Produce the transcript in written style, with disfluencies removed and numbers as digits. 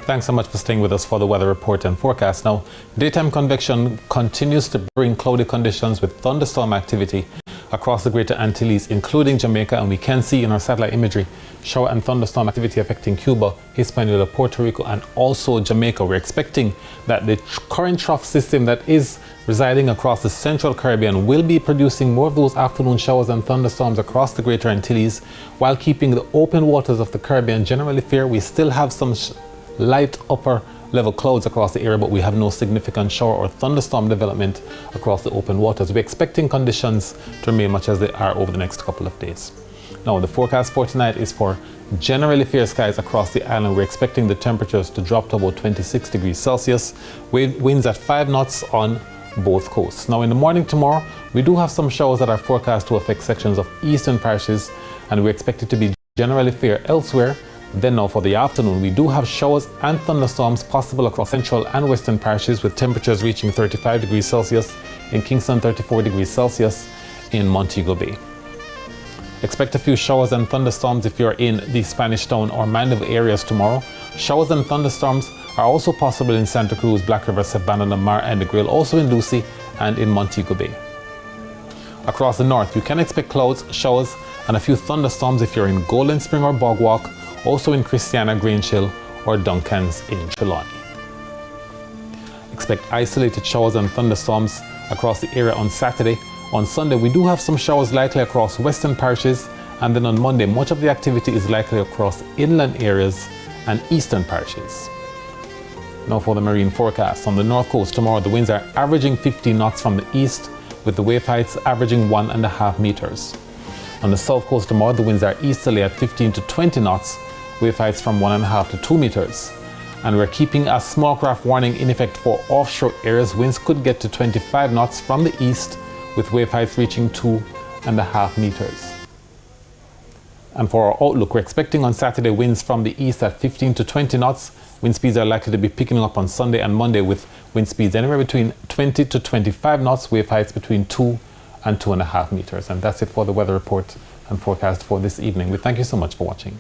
Thanks so much for staying with us for the weather report and forecast. Now, daytime convection continues to bring cloudy conditions with thunderstorm activity across the Greater Antilles, including Jamaica, and we can see in our satellite imagery shower and thunderstorm activity affecting Cuba, Hispaniola, Puerto Rico, and also Jamaica. We're expecting that the current trough system that is residing across the central Caribbean will be producing more of those afternoon showers and thunderstorms across the Greater Antilles, while keeping the open waters of the Caribbean generally fair. We still have some light upper level clouds across the area, but we have no significant shower or thunderstorm development across the open waters. We're expecting conditions to remain much as they are over the next couple of days. Now, the forecast for tonight is for generally fair skies across the island. We're expecting the temperatures to drop to about 26 degrees Celsius, with winds at 5 knots on both coasts. Now, in the morning tomorrow, we do have some showers that are forecast to affect sections of eastern parishes, and we expect it to be generally fair elsewhere. Then now for the afternoon, we do have showers and thunderstorms possible across central and western parishes, with temperatures reaching 35 degrees Celsius in Kingston, 34 degrees Celsius in Montego Bay. Expect a few showers and thunderstorms if you're in the Spanish Town or Mandeville areas tomorrow. Showers and thunderstorms are also possible in Santa Cruz, Black River, Savannah, Lamar, and the Grill, also in Lucy and in Montego Bay. Across the north, you can expect clouds, showers, and a few thunderstorms if you're in Golden Spring or Bogwalk, also in Christiana, Grange Hill, or Duncan's in Trelawney. Expect isolated showers and thunderstorms across the area on Saturday. On Sunday, we do have some showers likely across western parishes, and then on Monday, much of the activity is likely across inland areas and eastern parishes. Now for the marine forecast. On the north coast tomorrow, the winds are averaging 15 knots from the east, with the wave heights averaging 1.5 meters. On the south coast tomorrow, the winds are easterly at 15 to 20 knots, wave heights from 1.5 to 2 meters. And we're keeping a small craft warning in effect for offshore areas. Winds could get to 25 knots from the east, with wave heights reaching 2.5 meters. And for our outlook, we're expecting on Saturday winds from the east at 15 to 20 knots. Wind speeds are likely to be picking up on Sunday and Monday, with wind speeds anywhere between 20 to 25 knots, wave heights between 2 and 2.5 meters. And that's it for the weather report and forecast for this evening. We thank you so much for watching.